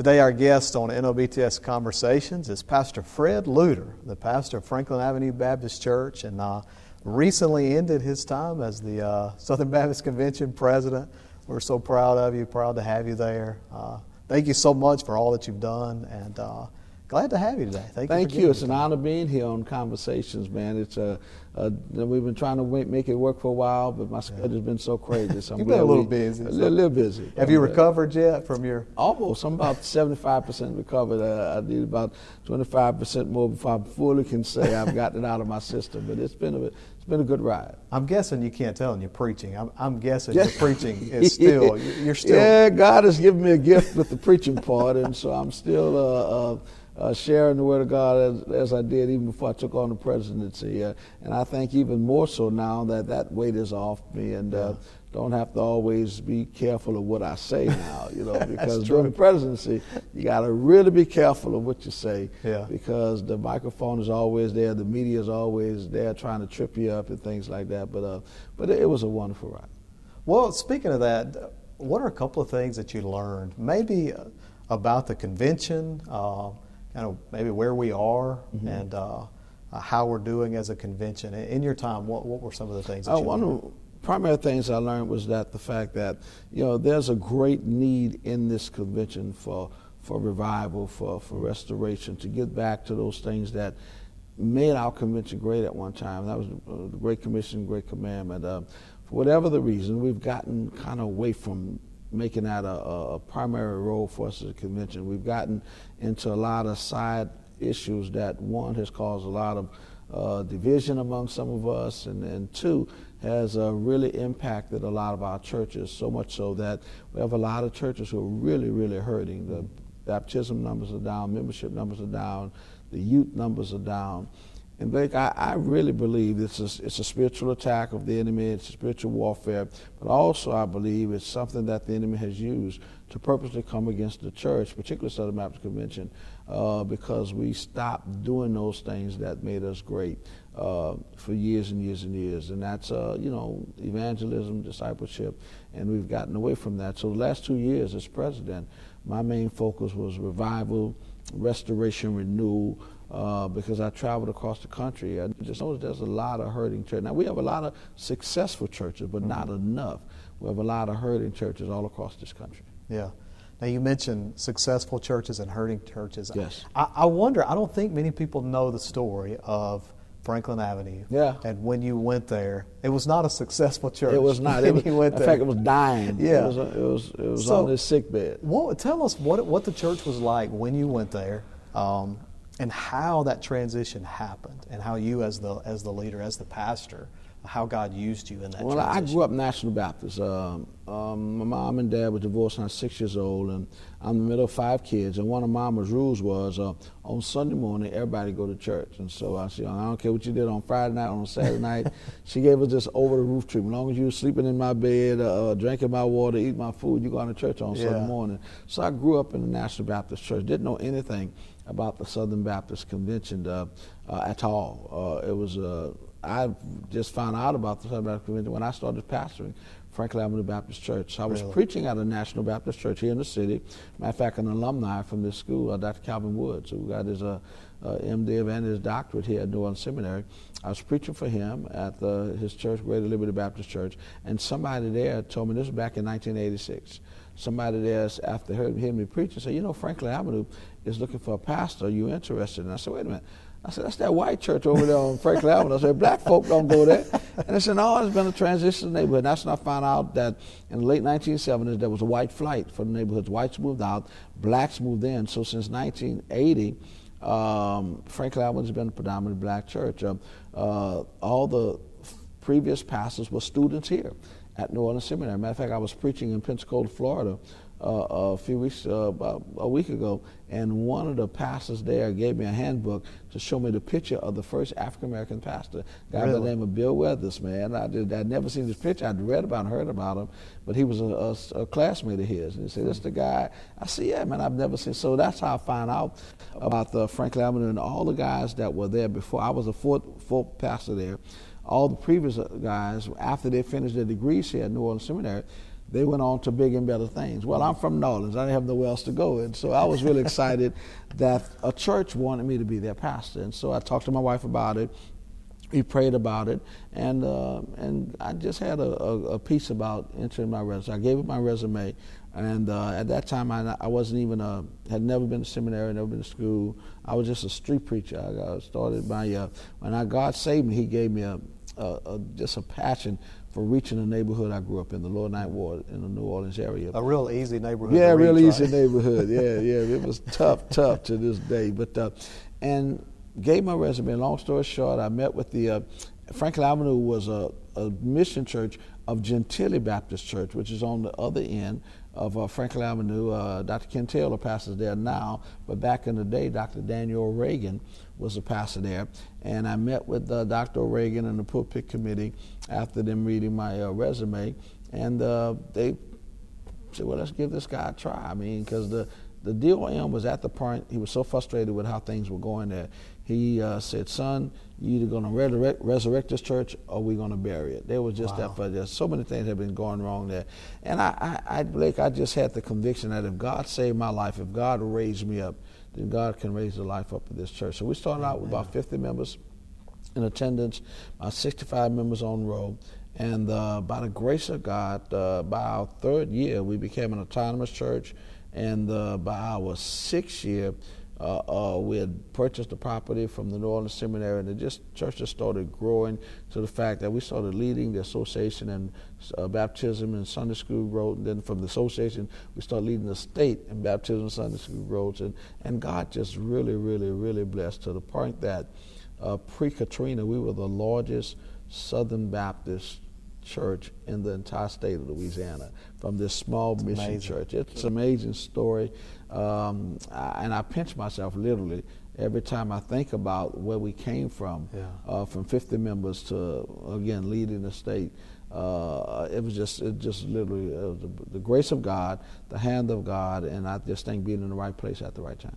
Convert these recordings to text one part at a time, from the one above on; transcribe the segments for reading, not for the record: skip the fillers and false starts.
Today our guest on NOBTS Conversations is Pastor Fred Luter, the pastor of Franklin Avenue Baptist Church, and recently ended his time as the Southern Baptist Convention president. We're so proud of you, proud to have you there. Thank you so much for all that you've done, and glad to have you today. Thank you. It's an honor being here on Conversations, man. It's we've been trying to make it work for a while, but my schedule's been so crazy. So You've been a little busy. A little busy. Have you recovered yet from your? Almost. I'm about 75% recovered. I need about 25% more before I fully can say I've gotten it out of my system. But it's been a good ride. I'm guessing you can't tell in your preaching. I'm guessing your preaching is still you're still. Yeah, God has given me a gift with the preaching part, and so I'm still. Sharing the Word of God as I did even before I took on the presidency. And I think even more so now that weight is off me and don't have to always be careful of what I say now, because during the presidency, you got to really be careful of what you say because the microphone is always there, the media is always there trying to trip you up and things like that. But it was a wonderful ride. Well, speaking of that, what are a couple of things that you learned, maybe about the convention, kind of maybe where we are and how we're doing as a convention. In your time, what were some of the things that you learned? One of the primary things I learned was that the fact that, there's a great need in this convention for revival, for restoration, to get back to those things that made our convention great at one time. That was the Great Commission, Great Commandment. For whatever the reason, we've gotten kind of away from making that a primary role for us as a convention. We've gotten into a lot of side issues that, one, has caused a lot of division among some of us, and two, has really impacted a lot of our churches, so much so that we have a lot of churches who are really, really hurting. The baptism numbers are down, membership numbers are down, the youth numbers are down. And Blake, I really believe it's a spiritual attack of the enemy, it's a spiritual warfare, but also I believe it's something that the enemy has used to purposely come against the church, particularly Southern Baptist Convention, because we stopped doing those things that made us great for years and years and years. And that's, evangelism, discipleship, and we've gotten away from that. So the last 2 years as president, my main focus was revival, restoration, renewal, because I traveled across the country. I just noticed there's a lot of hurting churches. Now, we have a lot of successful churches, but not enough. We have a lot of hurting churches all across this country. Yeah. Now, you mentioned successful churches and hurting churches. Yes. I wonder, I don't think many people know the story of Franklin Avenue. Yeah. And when you went there, it was not a successful church. It was not. In fact, it was dying. Yeah. It was on his sick bed. Well, tell us what the church was like when you went there, and how that transition happened, and how you as the leader, as the pastor, how God used you in that transition. I grew up National Baptist. My mom and dad were divorced when I was 6 years old, and I'm the middle of 5 kids. And one of Mama's rules was on Sunday morning, everybody go to church. And so I said, I don't care what you did on Friday night, on Saturday night. She gave us this over-the-roof treatment. As long as you were sleeping in my bed, drinking my water, eating my food, you go to church on Sunday morning. So I grew up in the National Baptist Church. Didn't know anything about the Southern Baptist Convention at all. I just found out about the Southern Baptist Convention when I started pastoring Franklin Avenue Baptist Church. I was preaching at a National Baptist Church here in the city. Matter of fact, an alumni from this school, Dr. Calvin Woods, who got his MDiv and his doctorate here at Orleans Seminary. I was preaching for him at his church, Greater Liberty Baptist Church, and somebody there told me, this was back in 1986, somebody there, after hearing me preach, said, Franklin Avenue is looking for a pastor. Are you interested? And I said, wait a minute. I said, that's that white church over there on Franklin Avenue. I said, black folk don't go there. And they said, no, there's been a transition in the neighborhood. And that's when I found out that in the late 1970s, there was a white flight for the neighborhoods. Whites moved out, blacks moved in. So since 1980, Franklin Avenue has been a predominantly black church. All the previous pastors were students here at New Orleans Seminary. Matter of fact, I was preaching in Pensacola, Florida, about a week ago, and one of the pastors there gave me a handbook to show me the picture of the first African-American pastor, a guy by the name of Bill Weathers, man. I'd never seen this picture. I'd read about and heard about him, but he was a classmate of his. And he said, that's the guy. I said, yeah, man, I've never seen. So that's how I found out about the Franklin Avenue and all the guys that were there before. I was a fourth pastor there. All the previous guys, after they finished their degrees here at New Orleans Seminary, they went on to bigger and better things. Well, I'm from New Orleans. I didn't have nowhere else to go. And so I was really excited that a church wanted me to be their pastor. And so I talked to my wife about it. We prayed about it, and I just had a piece about entering my resume. I gave it my resume, and at that time I wasn't even had never been to seminary, never been to school. I was just a street preacher. I started when God saved me, He gave me just a passion for reaching the neighborhood I grew up in, the Lower Ninth Ward in the New Orleans area. A real easy neighborhood. Yeah, to reach, real right? easy neighborhood. Yeah. It was tough to this day, and gave my resume. Long story short, I met with the Franklin Avenue was a mission church of Gentilly Baptist Church, which is on the other end of Franklin Avenue. Dr. Ken Taylor pastors there now, but back in the day, Dr. Daniel O'Regan was a pastor there. And I met with Dr. O'Regan and the pulpit committee after them reading my resume, and they said, well, let's give this guy a try. I mean, because the DOM was at the point, he was so frustrated with how things were going there. He said, son, you're either going to resurrect this church or we're going to bury it. There was just Wow. there's so many things have been going wrong there. And Blake, I just had the conviction that if God saved my life, if God raised me up, then God can raise the life up of this church. So we started out with about 50 members in attendance, about 65 members on roll. And by the grace of God, by our third year, we became an autonomous church. And by our sixth year, we had purchased the property from the New Orleans Seminary, and the church just started growing to the fact that we started leading the association in baptism and Sunday school growth. And then from the association, we started leading the state in baptism and Sunday school growth. And God just really, really, really blessed to the point that pre-Katrina, we were the largest Southern Baptist church in the entire state of Louisiana from this small mission church. It's an amazing story, and I pinch myself literally every time I think about where we came from 50 members to, again, leading the state. It was just literally the grace of God, the hand of God, and I just think being in the right place at the right time.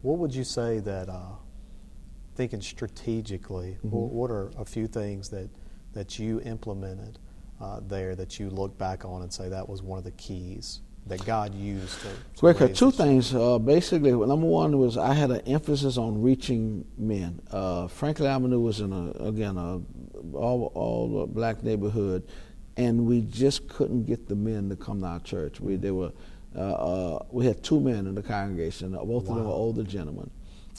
What would you say that, thinking strategically, what are a few things that you implemented there that you look back on and say that was one of the keys that God used to raise two things. Basically, number one was I had an emphasis on reaching men. Franklin Avenue was in all black neighborhood, and we just couldn't get the men to come to our church. We had two men in the congregation. Both of them were older gentlemen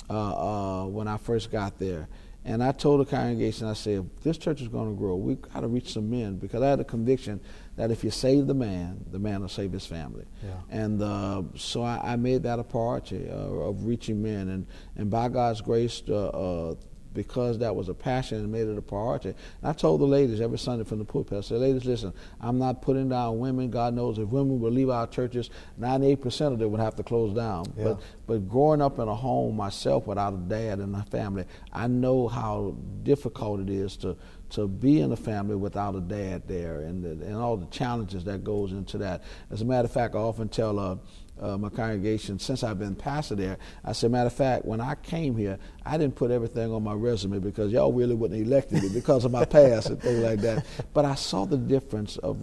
when I first got there. And I told the congregation, I said, if this church is going to grow, we've got to reach some men, because I had a conviction that if you save the man will save his family. Yeah. And so I made that a priority of reaching men. And by God's grace, because that was a passion and made it a priority. And I told the ladies every Sunday from the pulpit, I said, ladies, listen, I'm not putting down women. God knows if women would leave our churches, 98% of them would have to close down. Yeah. But growing up in a home myself without a dad and a family, I know how difficult it is to be in a family without a dad there, and all the challenges that goes into that. As a matter of fact, I often tell my congregation, since I've been pastor there, I said, matter of fact, when I came here, I didn't put everything on my resume because y'all really wouldn't have elected me because of my past and things like that. But I saw the difference of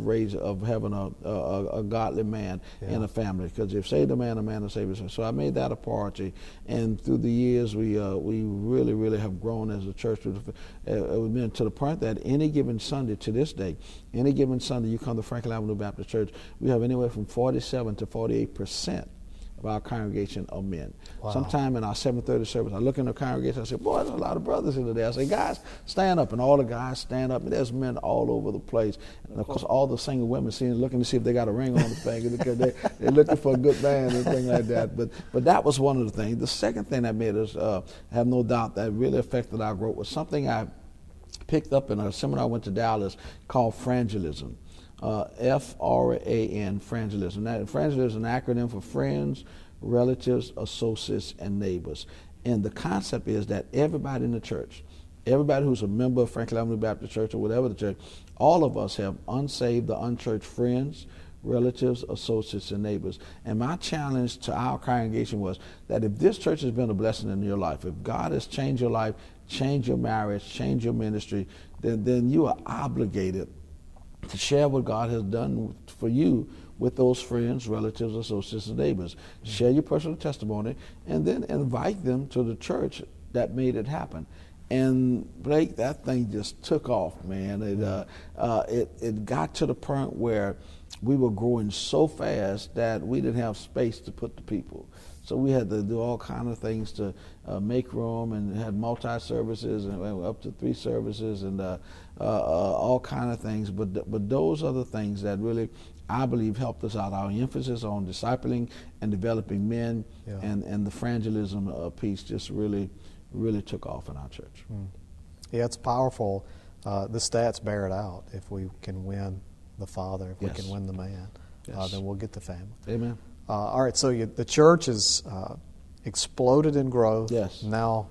having a godly man in a family, because if save the man will save his family. So I made that a priority, and through the years, we really, really have grown as a church. We've been to the point that any given Sunday to this day, any given Sunday you come to Franklin Avenue Baptist Church, we have anywhere from 47 to 48% of our congregation are men. Wow. Sometime in our 7:30 service, I look in the congregation, I say, boy, there's a lot of brothers in there. I say, guys, stand up. And all the guys stand up, and there's men all over the place. And of course, all the single women looking to see if they got a ring on the finger, because they're looking for a good man and things like that. But that was one of the things. The second thing that made us have no doubt that really affected our growth was something I picked up in a seminar I went to Dallas called frangelism. F-R-A-N, frangelism. That frangelism is an acronym for friends, relatives, associates, and neighbors. And the concept is that everybody in the church, everybody who's a member of Franklin Avenue Baptist Church or whatever the church, all of us have unsaved or unchurched friends, relatives, associates, and neighbors. And my challenge to our congregation was that if this church has been a blessing in your life, if God has changed your life, changed your marriage, changed your ministry, then you are obligated to share what God has done for you with those friends, relatives, associates, and neighbors. Share your personal testimony, and then invite them to the church that made it happen. And Blake, that thing just took off, man. It got to the point where we were growing so fast that we didn't have space to put the people. So we had to do all kind of things to make room, and had multi-services and up to 3 services, and all kind of things. But those are the things that really, I believe, helped us out. Our emphasis on discipling and developing men, and the evangelism piece just really took off in our church. Yeah, it's powerful. The stats bear it out. If we can win the father, if we can win the man, then we'll get the family. Amen. All right, so the church has exploded in growth. Yes. Now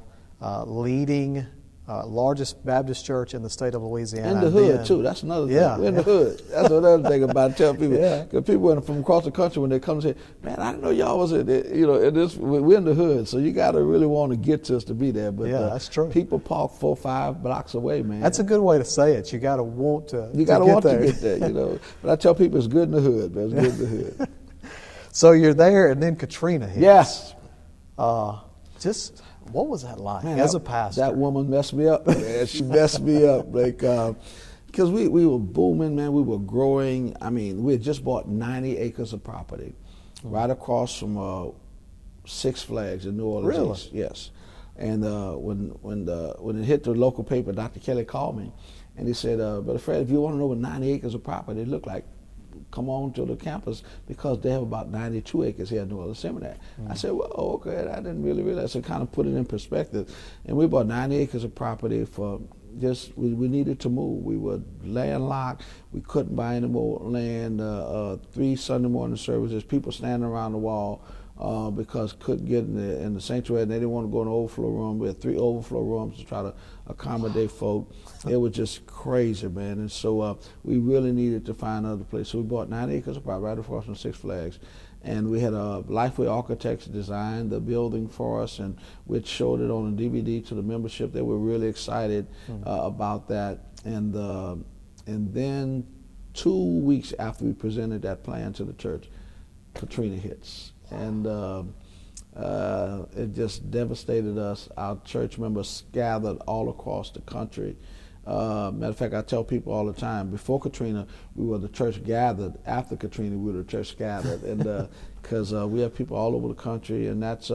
leading largest Baptist church in the state of Louisiana. In the hood, too. That's another thing. Yeah. We're in the hood. That's another thing about telling people. Because people from across the country, when they come and say, man, I didn't know y'all was in this, we're in the hood. So you got to really want to get to us to be there. But that's true. People park 4 or 5 blocks away, man. That's a good way to say it. You got to want to You got to want to get there, But I tell people it's good in the hood, man. It's good in the hood. So you're there, and then Katrina hits. Yes. Just what was that like, man, as a pastor? That woman messed me up, man. She messed me up, like, because we were booming, man. We were growing. I mean, we had just bought 90 acres of property right across from Six Flags in New Orleans. Really? East. Yes. And when it hit the local paper, Dr. Kelly called me, and he said, "Brother Fred, if you want to know what 90 acres of property look like, come on to the campus, because they have about 92 acres here at New Orleans Seminary." I said, well, okay, I didn't really realize. So kind of put it in perspective. And we bought 90 acres of property for just, we needed to move. We were landlocked. We couldn't buy any more land. 3 Sunday morning services, people standing around the wall because couldn't get in the sanctuary, and they didn't want to go in the overflow room. We had 3 overflow rooms to try to accommodate folk. It was just crazy, man. And so we really needed to find another place. So we bought 9 acres of property right across from Six Flags. And we had Lifeway Architects design the building for us, and we showed it on a DVD to the membership. They were really excited about that. And then 2 weeks after we presented that plan to the church, Katrina hits. And it just devastated us. Our church members scattered all across the country. Matter of fact, I tell people all the time, before Katrina, we were the church gathered. After Katrina, we were the church scattered. And because we have people all over the country, and that's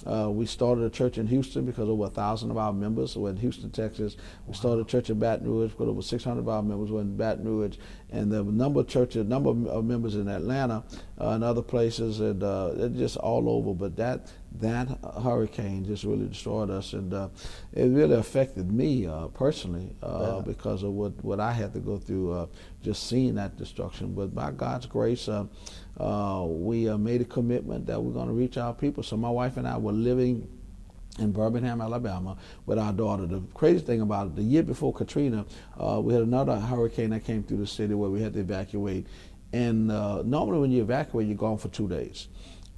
we started a church in Houston because over 1,000 of our members were in Houston, Texas. We started a church in Baton Rouge because over 600 of our members were in Baton Rouge, and the number of members in Atlanta and other places, and just all over. But that hurricane just really destroyed us, and it really affected me personally because of what I had to go through, just seeing that destruction. But by God's grace, we made a commitment that we're going to reach our people. So my wife and I were living in Birmingham, Alabama, with our daughter. The crazy thing about it, the year before Katrina, we had another hurricane that came through the city where we had to evacuate. And normally when you evacuate, you're gone for 2 days.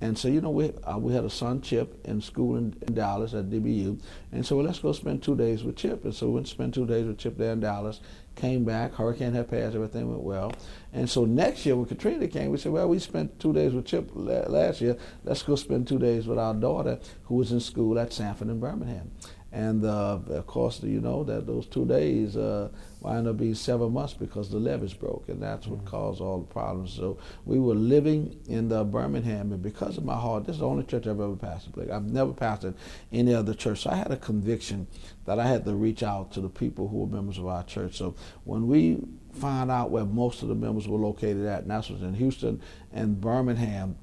And so, we had a son, Chip, in school in Dallas at DBU. And so, let's go spend 2 days with Chip. And so we went to spend 2 days with Chip there in Dallas, came back, hurricane had passed, everything went well. And so next year when Katrina came, we said, well, we spent 2 days with Chip last year. Let's go spend 2 days with our daughter who was in school at Sanford in Birmingham. And of course, you know that those 2 days wound up being 7 months because the levees broke, and that's what caused all the problems. So we were living in Birmingham, and because of my heart, this is the only church I've ever pastored. Like, I've never pastored any other church. So I had a conviction that I had to reach out to the people who were members of our church. So when we found out where most of the members were located at, and that was in Houston and Birmingham,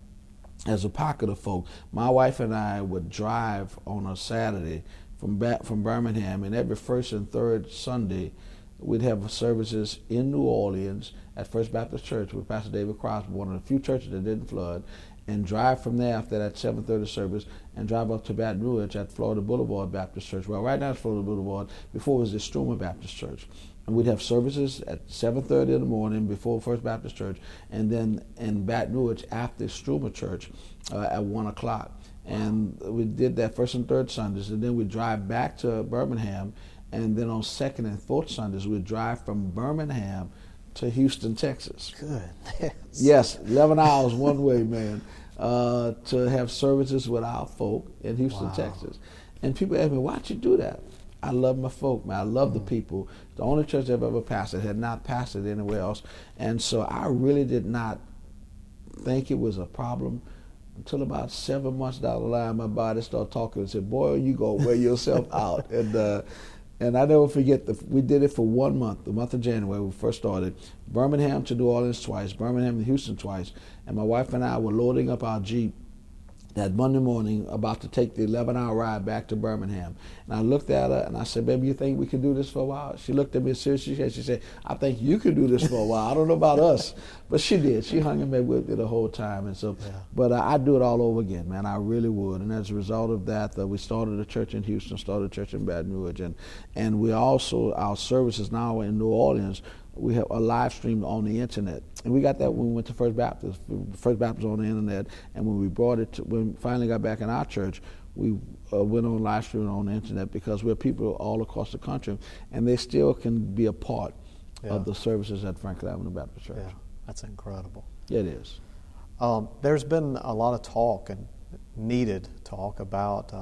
as a pocket of folk, my wife and I would drive on a Saturday from Birmingham, and every first and third Sunday we'd have services in New Orleans at First Baptist Church with Pastor David Crosby, one of the few churches that didn't flood, and drive from there after that 7:30 service and drive up to Baton Rouge at Florida Boulevard Baptist Church. Well, right now it's Florida Boulevard. Before it was the Struma Baptist Church. And we'd have services at 7:30 in the morning before First Baptist Church, and then in Baton Rouge after Struma Church at 1 o'clock. And we did that first and third Sundays, and then we'd drive back to Birmingham, and then on second and fourth Sundays we'd drive from Birmingham to Houston, Texas. Good. Yes, 11 hours one way, man, to have services with our folk in Houston, Texas. And people ask me, why'd you do that? I love my folk, man. I love the people. The only church I've ever pastored had not pastored anywhere else. And so I really did not think it was a problem until about 7 months down the line. My body started talking and said, boy, you going to wear yourself out. And I never forget, we did it for 1 month, the month of January, when we first started. Birmingham to New Orleans twice, Birmingham to Houston twice. And my wife and I were loading up our Jeep that Monday morning, about to take the 11-hour ride back to Birmingham. And I looked at her and I said, baby, you think we can do this for a while? She looked at me seriously and she said, I think you can do this for a while. I don't know about us. But she did. She hung in there with me the whole time. And so, but I'd do it all over again, man. I really would. And as a result of that, we started a church in Houston, started a church in Baton Rouge. And we also, our services now in New Orleans, we have a live stream on the internet. And we got that when we went to First Baptist. First Baptist on the internet. And when we brought it to, when we finally got back in our church, we went on live streaming on the internet because we're people all across the country, and they still can be a part of the services at Franklin Avenue Baptist Church. Yeah, that's incredible. It is. There's been a lot of talk and needed talk about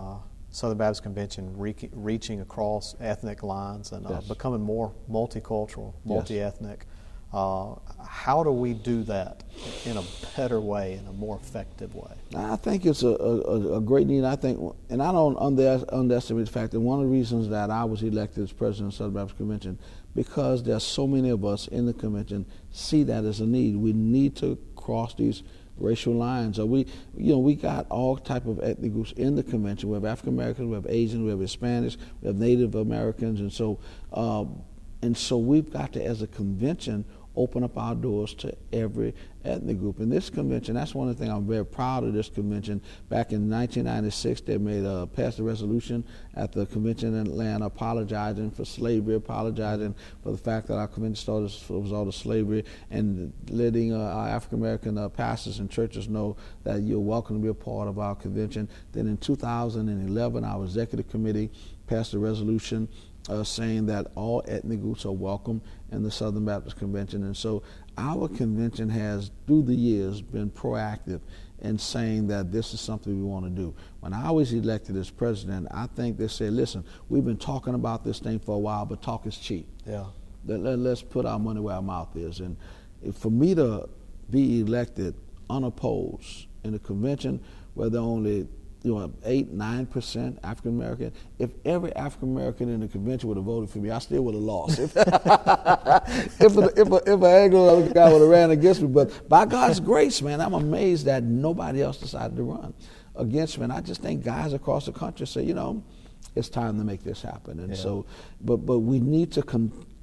Southern Baptist Convention reaching across ethnic lines and becoming more multicultural, multi-ethnic. How do we do that in a better way, in a more effective way? I think it's a great need. I think, and I don't underestimate the fact that one of the reasons that I was elected as president of the Southern Baptist Convention, because there's so many of us in the convention see that as a need. We need to cross these racial lines. We got all type of ethnic groups in the convention. We have African Americans, we have Asians, we have Hispanics, we have Native Americans, and so we've got to, as a convention, open up our doors to every ethnic group. In this convention, that's one of the things I'm very proud of this convention. Back in 1996, they passed a resolution at the convention in Atlanta apologizing for slavery, apologizing for the fact that our convention started as a result of slavery, and letting our African-American pastors and churches know that you're welcome to be a part of our convention. Then in 2011, our executive committee passed a resolution saying that all ethnic groups are welcome in the Southern Baptist Convention. And so our convention has, through the years, been proactive in saying that this is something we want to do. When I was elected as president, I think they said, listen, we've been talking about this thing for a while, but talk is cheap. Yeah. Let's put our money where our mouth is. And for me to be elected unopposed in a convention where there are only 8-9% African American. If every African American in the convention would have voted for me, I still would have lost. If an Anglo guy would have ran against me, but by God's grace, man, I'm amazed that nobody else decided to run against me. And I just think guys across the country say, it's time to make this happen. And so, but we need to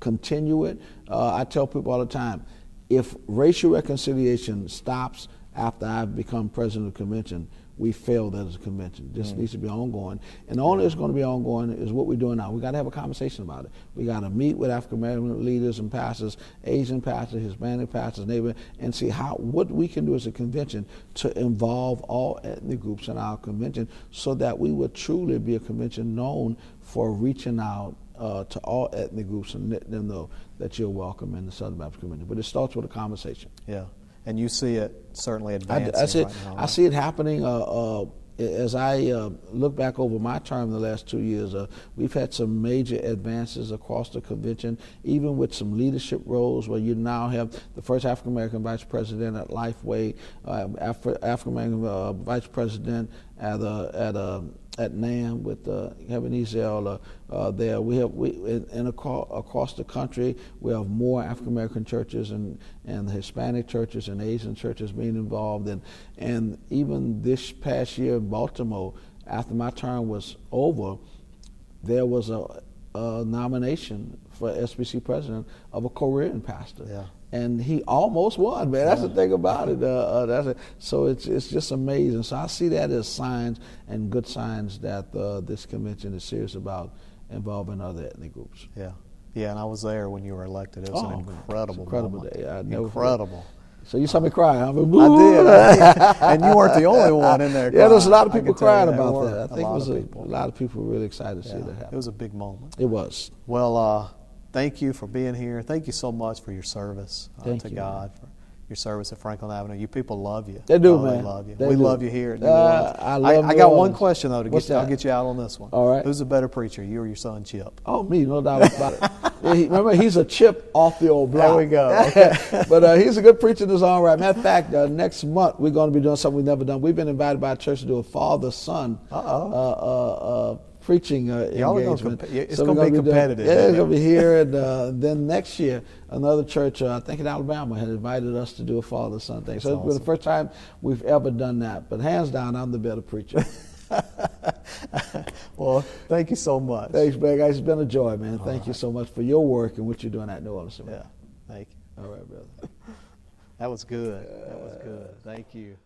continue it. I tell people all the time, if racial reconciliation stops after I've become president of the convention, we failed as a convention. This needs to be ongoing. And the only that's going to be ongoing is what we're doing now. We got to have a conversation about it. We got to meet with African American leaders and pastors, Asian pastors, Hispanic pastors, neighbor, and see what we can do as a convention to involve all ethnic groups in our convention, so that we would truly be a convention known for reaching out to all ethnic groups and let them know that you're welcome in the Southern Baptist Convention. But it starts with a conversation. Yeah. And you see it certainly advancing right now, right? I see it happening. As I look back over my term the last 2 years, we've had some major advances across the convention, even with some leadership roles where you now have the first African-American vice president at Lifeway, African-American vice president at NAM with Kevin Ezel there. And across the country, we have more African-American churches and Hispanic churches and Asian churches being involved. And even this past year in Baltimore, after my term was over, there was a nomination for SBC president of a Korean pastor. Yeah. And he almost won, man. That's the thing about it. So it's just amazing. So I see that as signs, and good signs, that this convention is serious about involving other ethnic groups. Yeah. Yeah, and I was there when you were elected. It was an incredible moment. Day. Incredible. So you saw me cry, huh? I did. And you weren't the only one in there crying. Yeah, there's a lot of people crying about that. I think a lot of people really excited to see that happen. It was a big moment. It was. Well, thank you for being here. Thank you so much for your service Thank to you, God, for your service at Franklin Avenue. You people love you. They do, They man. love you. They We do. love you here at New Orleans. I got one question, though. I'll that? get you out on this one. All right. Who's a better preacher, you or your son, Chip? Oh, me, no doubt about it. Yeah, remember, he's a chip off the old block. There we go. Okay. But he's a good preacher in his own right. Matter of fact, next month we're going to be doing something we've never done. We've been invited by a church to do a father-son preaching engagement. It's going to be competitive. Yeah, it's going to be here. And then next year, another church, I think in Alabama, had invited us to do a father-son thing. So it's the first time we've ever done that. But hands down, I'm the better preacher. Well, thank you so much. Thanks, man. It's been a joy, man. Thank you so much for your work and what you're doing at New Orleans. Yeah, thank you. All right, brother. That was good. That was good. Thank you.